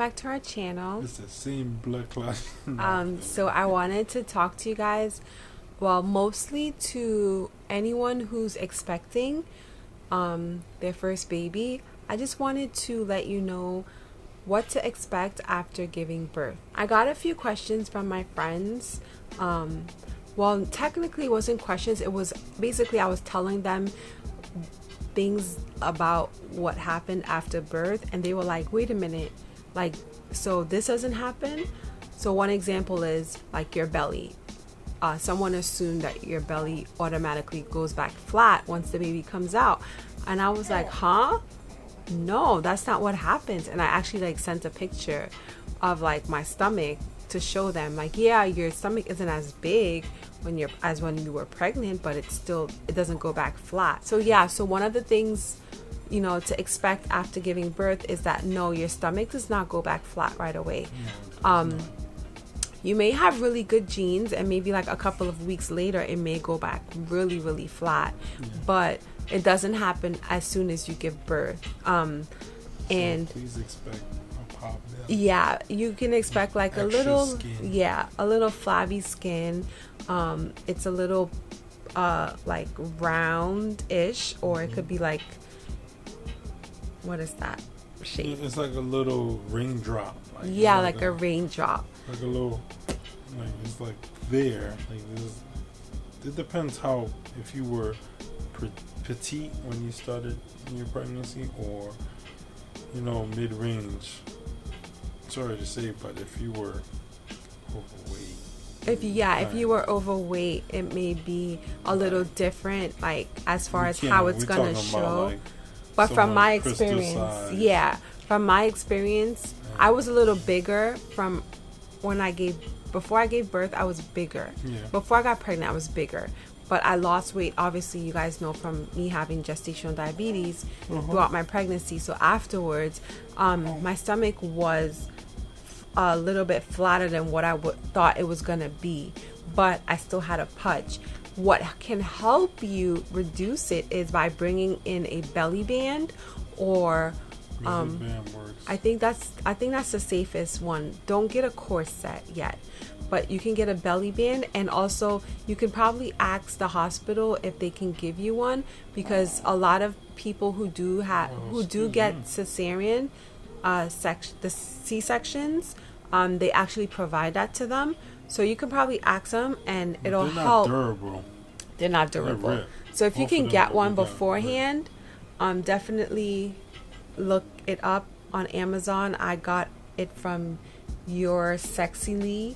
back to our channel. It's the same blood clot. So I wanted to talk to you guys, well, mostly to anyone who's expecting their first baby. I just wanted to let you know what to expect after giving birth. I got a few questions from my friends. Well, technically it wasn't questions, it was basically I was telling them things about what happened after birth, and they were like, wait a minute, like, so this doesn't happen? So one example is like your belly. Someone assumed that your belly automatically goes back flat once the baby comes out, and I was like, huh? No, that's not what happens. And I actually like sent a picture of like my stomach to show them, like, yeah, your stomach isn't as big when you were pregnant, but it doesn't go back flat. So yeah, so one of the things, you know, to expect after giving birth is that no, your stomach does not go back flat right away. You may have really good genes, and maybe like a couple of weeks later it may go back really, really flat, but it doesn't happen as soon as you give birth. And please expect a pop there. Yeah, you can expect like Extra a little skin. a little flabby skin. It's a little like round-ish, or it could be like, what is that shape? It's like a little raindrop. Like a raindrop. Like a little, like it's like there. Like it depends how, if you were petite when you started your pregnancy, or, you know, mid-range. Sorry to say, but if you were overweight. If you were overweight, it may be a little different, like as far as how it's gonna show. Like, but from my experience, from my experience, I was a little bigger from before I gave birth. I was bigger. Before I got pregnant, I was bigger. But I lost weight, obviously, you guys know, from me having gestational diabetes throughout my pregnancy. So afterwards, my stomach was a little bit flatter than what I thought it was going to be. But I still had a pudge. What can help you reduce it is by bringing in a belly band, or I think that's the safest one. Don't get a corset yet, but you can get a belly band, and also you can probably ask the hospital if they can give you one, because a lot of people who do get cesarean the C-sections, they actually provide that to them. So you can probably ask them, and it'll help. They're not durable. So if you can get one beforehand, definitely look it up on Amazon. I got it from Your Sexily.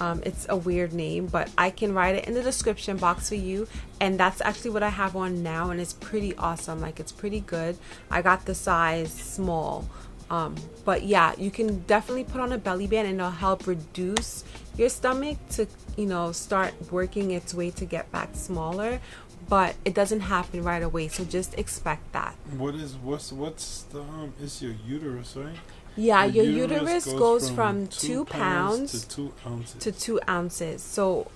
It's a weird name, but I can write it in the description box for you. And that's actually what I have on now, and it's pretty awesome. Like, it's pretty good. I got the size small. But yeah, you can definitely put on a belly band, and it'll help reduce your stomach to, you know, start working its way to get back smaller. But it doesn't happen right away, so just expect that. What's the it's your uterus, right? Yeah, your uterus goes from 2 pounds to 2 ounces. To 2 ounces. So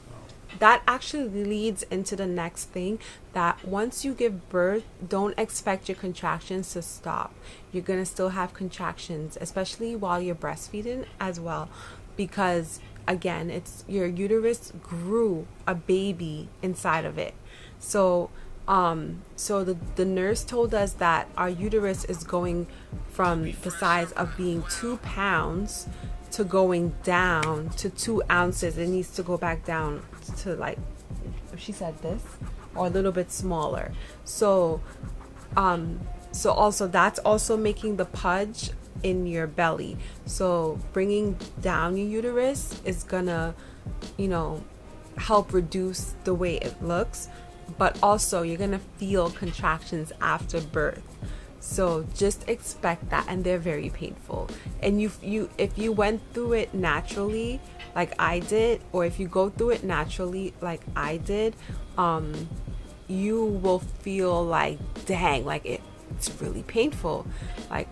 that actually leads into the next thing, that once you give birth, don't expect your contractions to stop. You're going to still have contractions, especially while you're breastfeeding as well, because again, it's your uterus grew a baby inside of it. So the nurse told us that our uterus is going from the size of being 2 pounds to going down to 2 ounces. It needs to go back down to, like, she said this, or a little bit smaller. So also that's also making the pudge in your belly. So bringing down your uterus is gonna, you know, help reduce the way it looks, but also you're gonna feel contractions after birth. So just expect that, and they're very painful. And if you went through it naturally like I did, or if you go through it naturally like I did, you will feel like, dang, like it's really painful. Like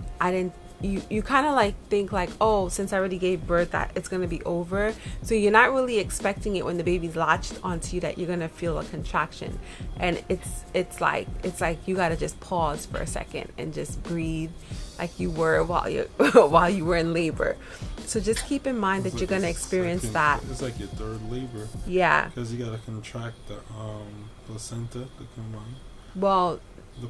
you kind of like think like, oh, since I already gave birth, that it's gonna be over. So you're not really expecting it when the baby's latched onto you that you're gonna feel a contraction. And it's like you gotta just pause for a second and just breathe like you were while you while you were in labor. So just keep in mind that you're gonna experience that. It's like your third labor. Yeah. Because you gotta contract the placenta to come on. Well,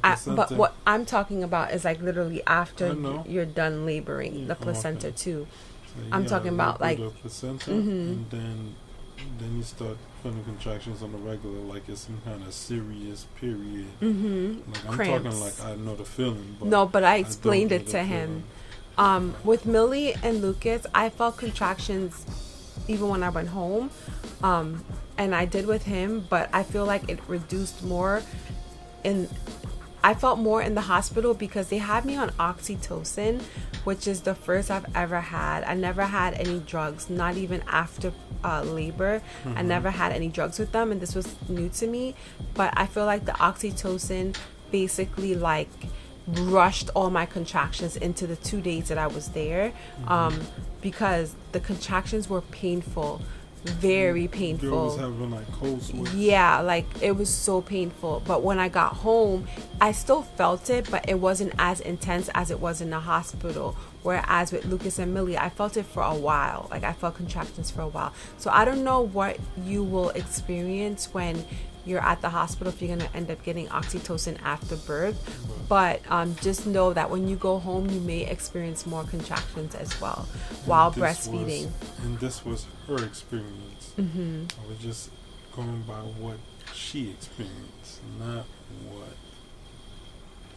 but what I'm talking about is like literally after you're done laboring, the placenta too. So I'm talking about like the placenta, and then you start feeling contractions on the regular, like it's some kind of serious period. Like I'm Cramps. talking like I know the feeling. But no, but I explained it to him. With Millie and Lucas, I felt contractions even when I went home, and I did with him, but I feel like it reduced more. I felt more in the hospital because they had me on oxytocin, which is the first I've ever had. I never had any drugs, not even after labor. I never had any drugs with them, and this was new to me. But I feel like the oxytocin basically like rushed all my contractions into the 2 days that I was there, because the contractions were painful. Very painful. Girl was having like cold sweats. Yeah, like it was so painful. But when I got home, I still felt it, but it wasn't as intense as it was in the hospital. Whereas with Lucas and Millie, I felt it for a while. Like I felt contractions for a while. So I don't know what you will experience when you're at the hospital, if you're going to end up getting oxytocin after birth. But just know that when you go home, you may experience more contractions as well while breastfeeding. And this was her experience. I was just going by what she experienced, not what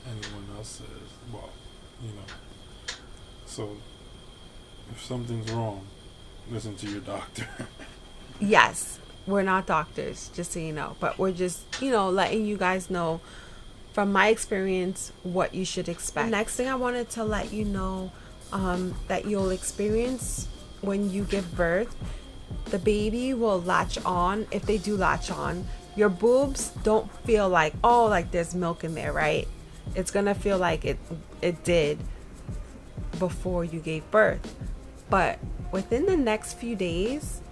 anyone else says. Well, you know. So if something's wrong, listen to your doctor. Yes. We're not doctors, just so you know, but we're just, letting you guys know from my experience what you should expect. The next thing I wanted to let you know that you'll experience when you give birth, the baby will latch on. If they do latch on, your boobs don't feel like, oh, like there's milk in there, right? It's gonna feel like it did before you gave birth, but within the next few days,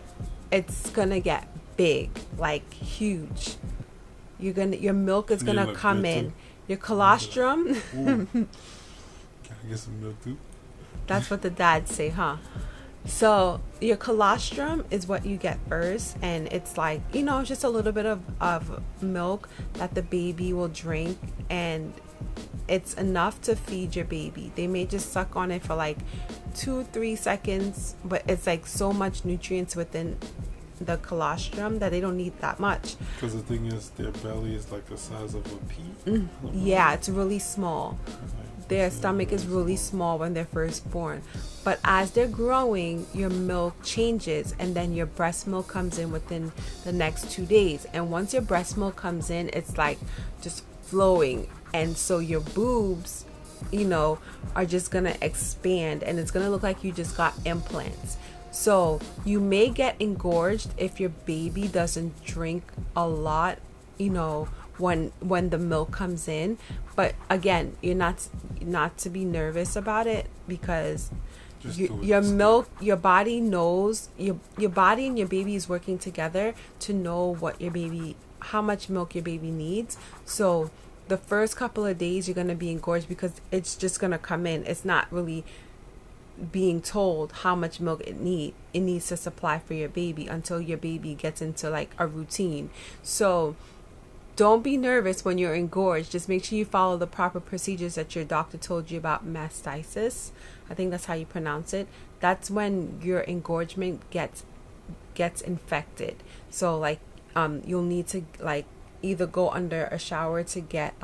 it's gonna get big, like huge. Your milk is gonna come in. Your colostrum. Can I get some milk too? That's what the dads say, huh? So your colostrum is what you get first, and it's like, just a little bit of milk that the baby will drink, and it's enough to feed your baby. They may just suck on it for like 2-3 seconds, but it's like so much nutrients within the colostrum that they don't need that much. Because the thing is, their belly is like the size of a pea. Yeah, it's really small. Their stomach is really small when they're first born, but as they're growing, your milk changes, and then your breast milk comes in within the next 2 days. And once your breast milk comes in, it's like just flowing, and so your boobs are just gonna expand, and it's gonna look like you just got implants. So you may get engorged if your baby doesn't drink a lot, when the milk comes in. But again, you're not to be nervous about it, because your milk, your body knows, your body and your baby is working together to know how much milk your baby needs. So the first couple of days you're going to be engorged because it's just going to come in. It's not really being told how much milk it needs to supply for your baby until your baby gets into like a routine. So don't be nervous when you're engorged. Just make sure you follow the proper procedures that your doctor told you about. Mastitis, I think that's how you pronounce it. That's when your engorgement gets infected. So like you'll need to like either go under a shower to get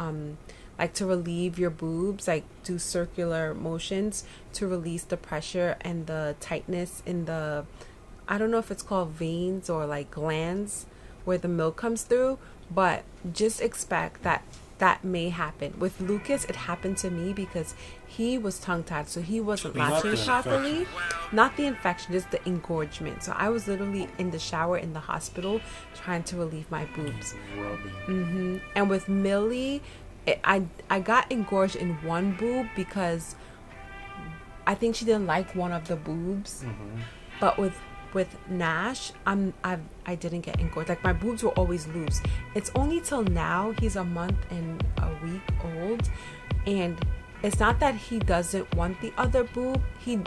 to relieve your boobs, like do circular motions to release the pressure and the tightness in the, I don't know if it's called veins or like glands where the milk comes through, but just expect that may happen. With Lucas, it happened to me because he was tongue-tied, so he wasn't latching properly. Not the infection, just the engorgement. So I was literally in the shower in the hospital trying to relieve my boobs. And with Millie, I got engorged in one boob because I think she didn't like one of the boobs. But with Nash, I didn't get engorged. Like my boobs were always loose. It's only till now, he's a month and a week old, and it's not that he doesn't want the other boob. He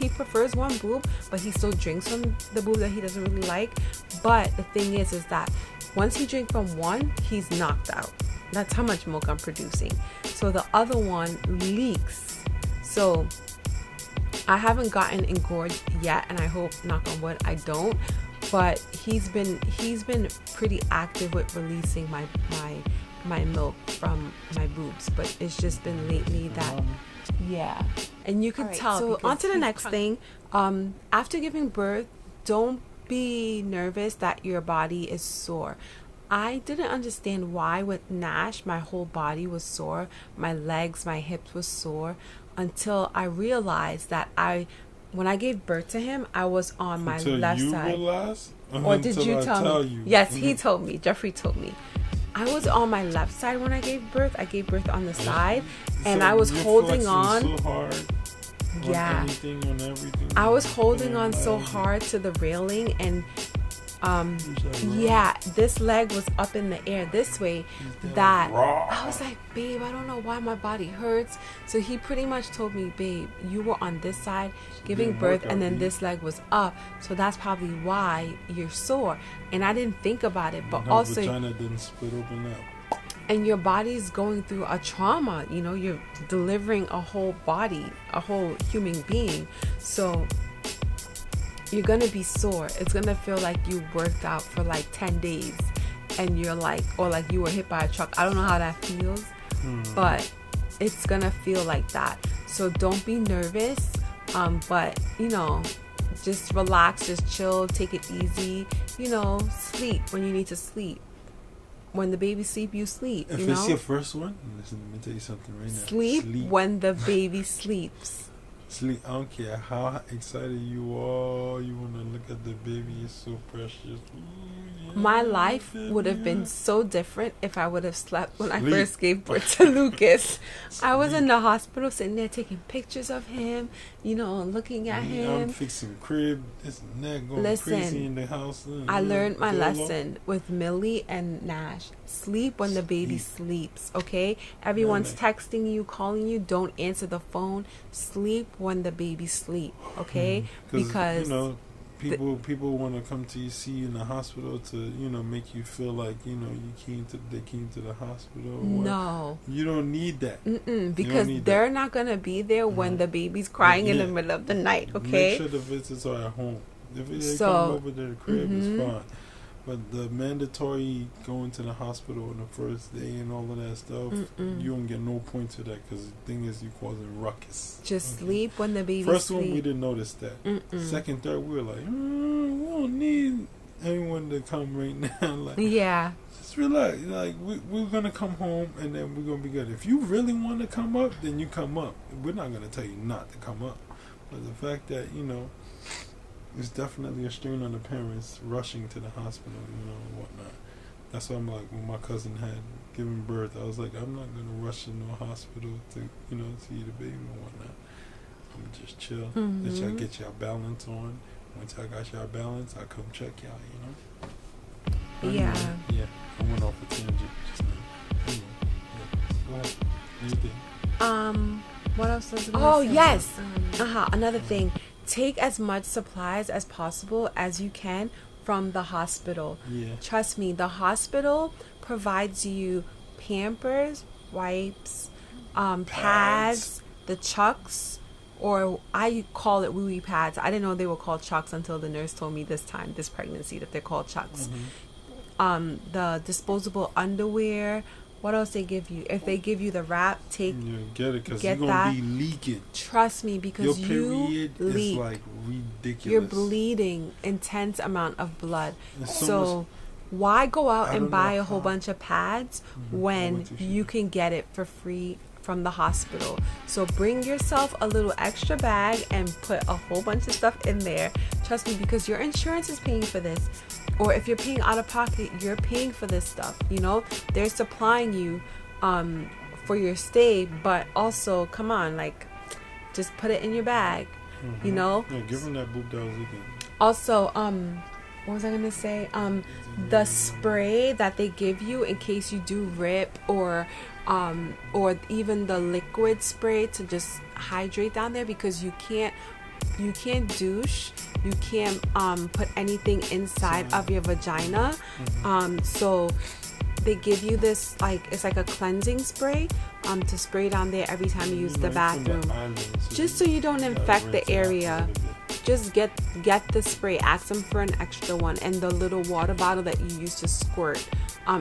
prefers one boob, but he still drinks from the boob that he doesn't really like. But the thing is that once he drinks from one, he's knocked out. That's how much milk I'm producing. So the other one leaks. So I haven't gotten engorged yet, and I hope, knock on wood, I don't. But he's been pretty active with releasing my milk from my boobs. But it's just been lately that, yeah. And you can tell. So on to the next thing. After giving birth, don't be nervous that your body is sore. I didn't understand why with Nash my whole body was sore, my legs, my hips was sore, until I realized that when I gave birth to him, I was on my left side. Realized? Or did you tell me? You. Yes, he told me. Jeffrey told me. I was on my left side when I gave birth. I gave birth on the side, and I was holding on. So hard. Yeah. On everything. I was holding on so hard to the railing, and yeah, this leg was up in the air this way, that I was like, babe, I don't know why my body hurts. So he pretty much told me, babe, you were on this side giving birth, and then this leg was up, so that's probably why you're sore. And I didn't think about it, but also vagina didn't split open up. And your body's going through a trauma, you know, you're delivering a whole body, a whole human being. So you're gonna be sore. It's gonna feel like you worked out for like 10 days and you're like, or like you were hit by a truck. I don't know how that feels, but it's gonna feel like that. So don't be nervous, but you know, just relax, just chill, take it easy, you know, sleep when you need to sleep. When the baby sleep, you sleep. If it's your first one, listen, let me tell you something right now. Sleep when the baby sleeps. Sleep. I don't care how excited you are. You want to look at the baby. It's so precious. Ooh, yeah, my life would have been so different if I would have slept when I first gave birth to Lucas. I was in the hospital sitting there taking pictures of him, you know, looking at him. I'm fixing crib, this and that, going crazy in the house. I learned my lesson with Millie and Nash. Sleep when the baby sleeps, okay? Everyone's texting you, calling you. Don't answer the phone. Sleep when the baby sleep, okay? Because you know, people want to come to see you in the hospital to, you know, make you feel like, you know, they came to the hospital. No, you don't need that. Because they're not gonna be there when the baby's crying in the middle of the night. Okay. Make sure the visits are at home. If they come over to the crib, it's fine. But the mandatory going to the hospital on the first day and all of that stuff, you don't get no points for that, because the thing is, you're causing ruckus. Just sleep when the baby First sleep. one, we didn't notice that. Second, third, we were like, we don't need anyone to come right now. Like, yeah. Just relax. Like, we're going to come home, and then we're going to be good. If you really want to come up, then you come up. We're not going to tell you not to come up. But the fact that, you know, it's definitely a strain on the parents rushing to the hospital, you know, and whatnot. That's why I'm like, when my cousin had given birth, I was like, I'm not going to rush into a hospital to, you know, see the baby and whatnot. I'm just chill. Let y'all get y'all balance on. Once y'all got y'all balance, I'll come check y'all, you know? Yeah, I went off a tangent just now. Anyway, go ahead. Anything? What else was I gonna say? Yes. Another thing. Take as much supplies as possible as you can from the hospital. Yeah. Trust me, the hospital provides you Pampers, wipes, pads, the chucks, or I call it wee pads. I didn't know they were called chucks until the nurse told me this pregnancy, that they're called chucks. The disposable underwear. What else they give you? If they give you the wrap, get it, because you're going to be leaking. Trust me, because your period is like ridiculous. You're bleeding intense amount of blood. So why go out and buy a whole bunch of pads when you can get it for free from the hospital? So bring yourself a little extra bag and put a whole bunch of stuff in there. Trust me, because your insurance is paying for this. Or if you're paying out of pocket, you're paying for this stuff. You know, they're supplying you for your stay, but also, come on, like, just put it in your bag. You know. Yeah, give them that boob that was leaking. Also, what was I gonna say? The spray that they give you in case you do rip, or even the liquid spray to just hydrate down there, because you can't douche, you can't put anything inside of your vagina. So they give you this, like, it's like a cleansing spray to spray down there every time you use the bathroom, just so you don't infect the area. Just get the spray. Ask them for an extra one, and the little water bottle that you use to squirt.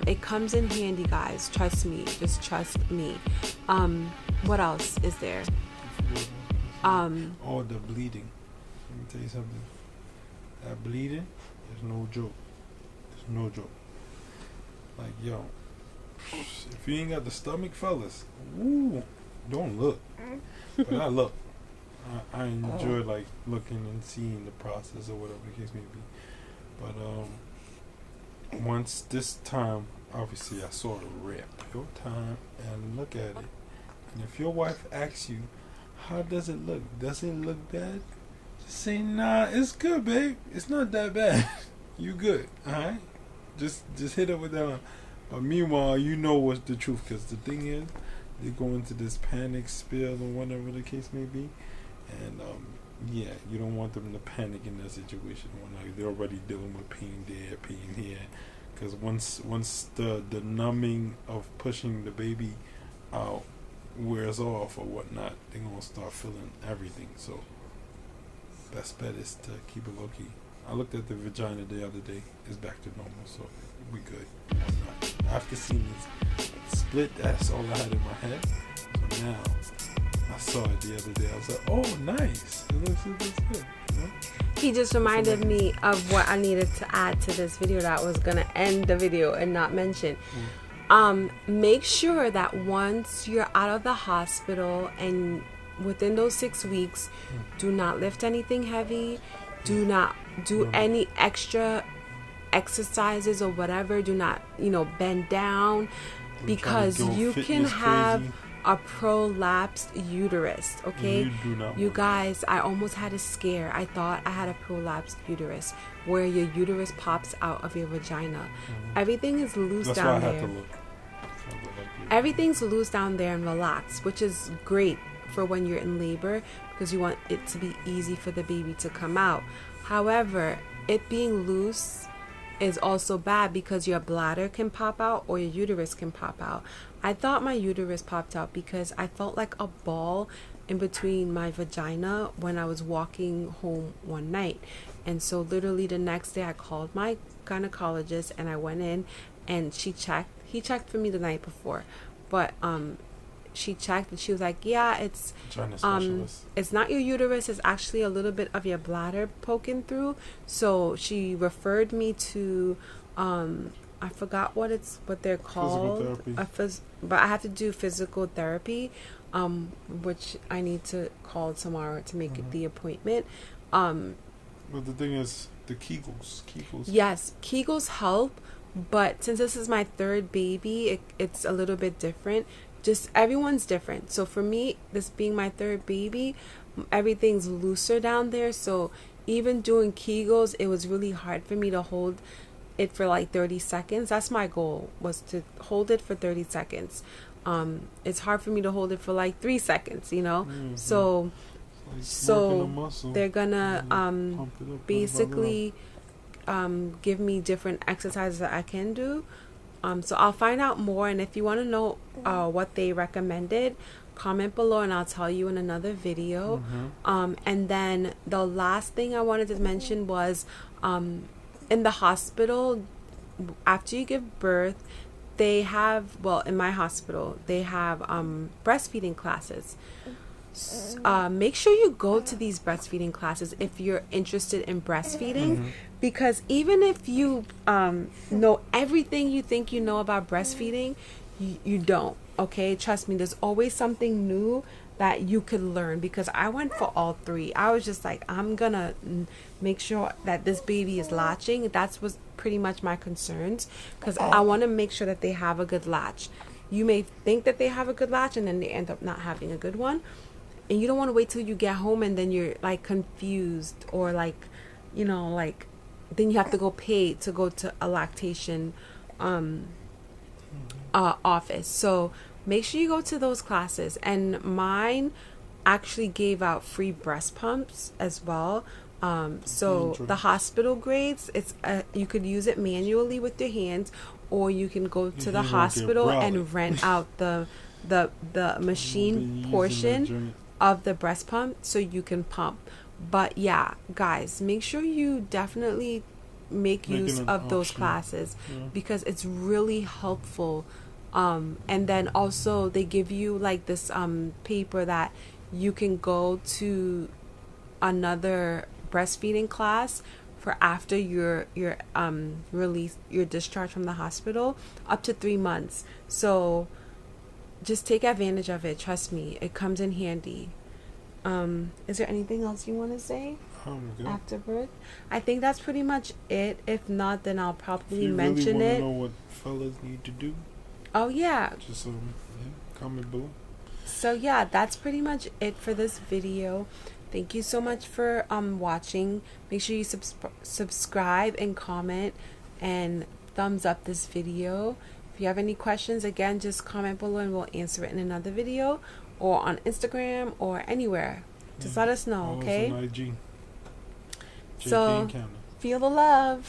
It comes in handy, guys. Trust me. Just trust me. What else is there? Oh, the bleeding. Let me tell you something. That bleeding is no joke. It's no joke. Like, yo, if you ain't got the stomach, fellas, woo, don't look. But I look. I enjoy like looking and seeing the process or whatever the case may be. But once this time, obviously I saw the rip. Your time and look at it. And if your wife asks you, how does it look? Does it look bad? Just say, nah, it's good, babe. It's not that bad. You good, alright? Just hit it with that one. But meanwhile, you know what's the truth, because the thing is, they go into this panic spill or whatever the case may be. And yeah, you don't want them to panic in that situation when like they're already dealing with pain there, pain here. Because once the numbing of pushing the baby out wears off or whatnot, they're gonna start feeling everything. So best bet is to keep it low key. I looked at the vagina the other day; it's back to normal, so we good. Whatnot. After seeing this split, that's all I had in my head. So now I saw it the other day. I was like, oh, nice. It looks good. You know? He just reminded me of what I needed to add to this video that I was going to end the video and not mention. Make sure that once you're out of the hospital and within those 6 weeks, do not lift anything heavy. Do not do any extra exercises or whatever. Do not, bend down, because you can have a prolapsed uterus. Okay, you guys, I almost had a scare. I thought I had a prolapsed uterus, where your uterus pops out of your vagina. Everything is loose down there. Everything's loose down there and relaxed, which is great for when you're in labor, because you want it to be easy for the baby to come out. However, it being loose is also bad, because your bladder can pop out or your uterus can pop out. I thought my uterus popped out because I felt like a ball in between my vagina when I was walking home one night. And so literally the next day I called my gynecologist and I went in and he checked for me the night before, but she checked and she was like, yeah, it's not your uterus, it's actually a little bit of your bladder poking through. So she referred me to I forgot what they're called, but I have to do physical therapy, which I need to call tomorrow to make the appointment. But the thing is, the Kegels. Yes, Kegels help, but since this is my third baby, it's a little bit different. Just everyone's different. So for me, this being my third baby, everything's looser down there. So even doing Kegels, it was really hard for me to hold it for like 30 seconds. That's my goal, was to hold it for 30 seconds. It's hard for me to hold it for like 3 seconds, So they're gonna basically give me different exercises that I can do. So I'll find out more, and if you want to know what they recommended, comment below and I'll tell you in another video. And then the last thing I wanted to mention was in the hospital, after you give birth, they have, in my hospital, they have breastfeeding classes. Make sure you go to these breastfeeding classes if you're interested in breastfeeding, because even if you know everything you think you know about breastfeeding, you don't. Okay, trust me, there's always something new that you could learn, because I went for all three. I was just like, I'm gonna make sure that this baby is latching. That was pretty much my concerns, because I want to make sure that they have a good latch. You may think that they have a good latch and then they end up not having a good one, and you don't want to wait till you get home and then you're like confused, or like then you have to go pay to go to a lactation office. So make sure you go to those classes. And mine actually gave out free breast pumps as well. So the hospital grades, it's you could use it manually with your hands, or you can go to the hospital and rent out the machine portion of the breast pump so you can pump. But yeah, guys, make sure you definitely make use of those classes, because it's really helpful. And then also they give you like this paper that you can go to another breastfeeding class for after your release, your discharge from the hospital, up to 3 months. So just take advantage of it. Trust me, it comes in handy. Is there anything else you want to say after birth? I think that's pretty much it. If not, then I'll probably mention it. If you really want to know what fellas need to do, oh yeah, just comment below. So yeah, that's pretty much it for this video. Thank you so much for watching. Make sure you subscribe and comment and thumbs up this video. If you have any questions, again, just comment below and we'll answer it in another video, or on Instagram or anywhere. Just let us know, okay? IG. So feel the love.